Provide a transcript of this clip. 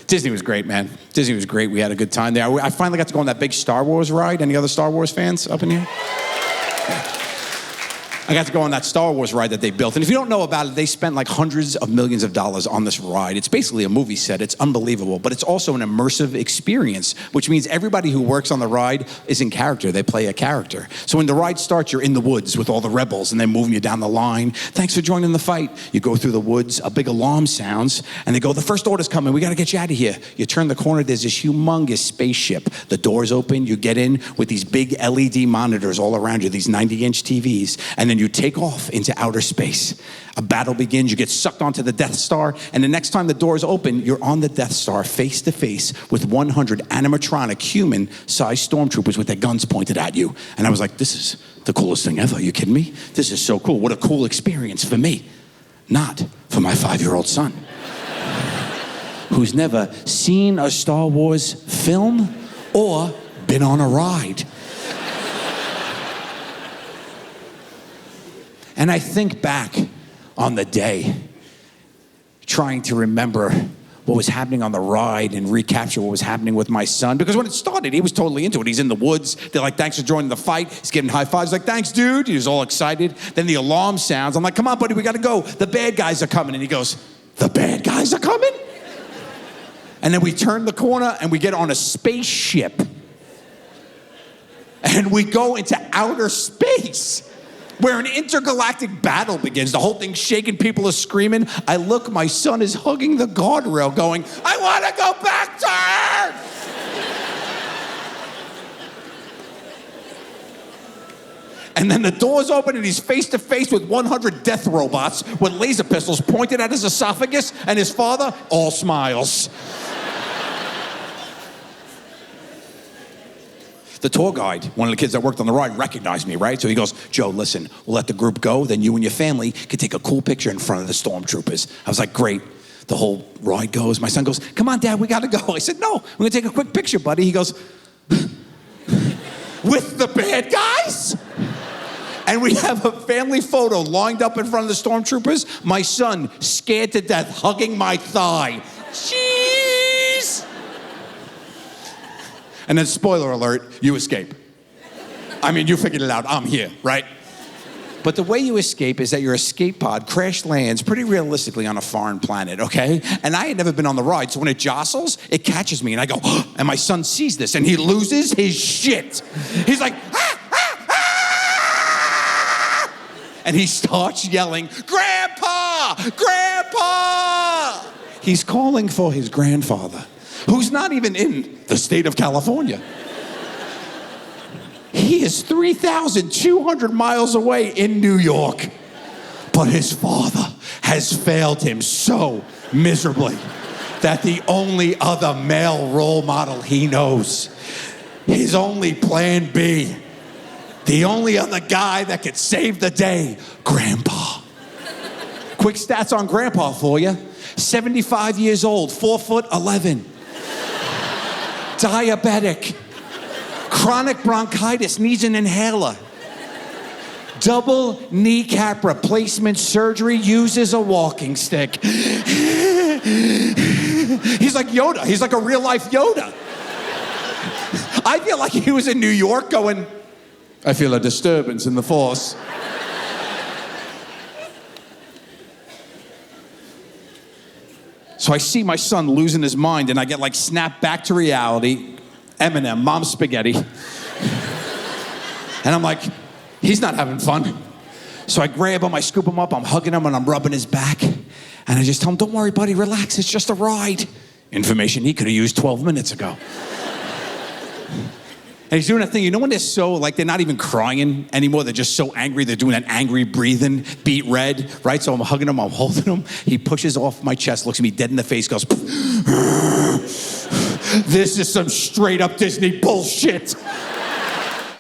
Disney was great, man. Disney was great. We had a good time there. I finally got to go on that big Star Wars ride. Any other Star Wars fans up in here? Yeah. I got to go on that Star Wars ride that they built. And if you don't know about it, they spent like hundreds of millions of dollars on this ride. It's basically a movie set. It's unbelievable. But it's also an immersive experience, which means everybody who works on the ride is in character. They play a character. So when the ride starts, you're in the woods with all the rebels, and they're moving you down the line. Thanks for joining the fight. You go through the woods, a big alarm sounds, and they go, the first order's coming. We got to get you out of here. You turn the corner, there's this humongous spaceship. The doors open, you get in with these big LED monitors all around you, these 90-inch TVs, and then you take off into outer space. A battle begins, you get sucked onto the Death Star, and the next time the doors open, you're on the Death Star face to face with 100 animatronic human-sized stormtroopers with their guns pointed at you. And I was like, this is the coolest thing ever. Are you kidding me? This is so cool. What a cool experience for me. Not for my 5-year-old son, who's never seen a Star Wars film or been on a ride. And I think back on the day, trying to remember what was happening on the ride and recapture what was happening with my son. Because when it started, he was totally into it. He's in the woods. They're like, thanks for joining the fight. He's getting high fives. Like, thanks, dude. He was all excited. Then the alarm sounds. I'm like, come on, buddy, we got to go. The bad guys are coming. And he goes, the bad guys are coming? And then we turn the corner and we get on a spaceship. And we go into outer space, where an intergalactic battle begins. The whole thing's shaking, people are screaming. I look, my son is hugging the guardrail going, I want to go back to Earth! And then the doors open and he's face to face with 100 death robots with laser pistols pointed at his esophagus, and his father all smiles. The tour guide, one of the kids that worked on the ride, recognized me, right? So he goes, Joe, listen, we'll let the group go, then you and your family can take a cool picture in front of the stormtroopers. I was like, great. The whole ride goes. My son goes, come on, Dad, we got to go. I said, no, we're going to take a quick picture, buddy. He goes, with the bad guys? And we have a family photo lined up in front of the stormtroopers. My son, scared to death, hugging my thigh. Jeez! And then, spoiler alert, you escape. I mean, you figured it out. I'm here, right? But the way you escape is that your escape pod crash lands pretty realistically on a foreign planet, okay? And I had never been on the ride, so when it jostles, it catches me, and I go, oh, and my son sees this, and he loses his shit. He's like, ah, ah, ah! And he starts yelling, Grandpa! Grandpa! He's calling for his grandfather, who's not even in the state of California. He is 3,200 miles away in New York. But his father has failed him so miserably that the only other male role model he knows, his only plan B, the only other guy that could save the day, Grandpa. Quick stats on Grandpa for you. 75 years old, 4'11". Diabetic, chronic bronchitis, needs an inhaler, double kneecap replacement surgery, uses a walking stick. He's like Yoda. He's like a real life Yoda. I feel like he was in New York going, I feel a disturbance in the force. So I see my son losing his mind, and I get like snapped back to reality. Eminem, Mom's Spaghetti. And I'm like, he's not having fun. So I grab him, I scoop him up, I'm hugging him, and I'm rubbing his back. And I just tell him, don't worry, buddy, relax, it's just a ride. Information he could have used 12 minutes ago. And he's doing that thing, you know when they're so, like, they're not even crying anymore, they're just so angry, they're doing that angry breathing, beet red, right? So I'm hugging him, I'm holding him. He pushes off my chest, looks at me dead in the face, goes, this is some straight up Disney bullshit.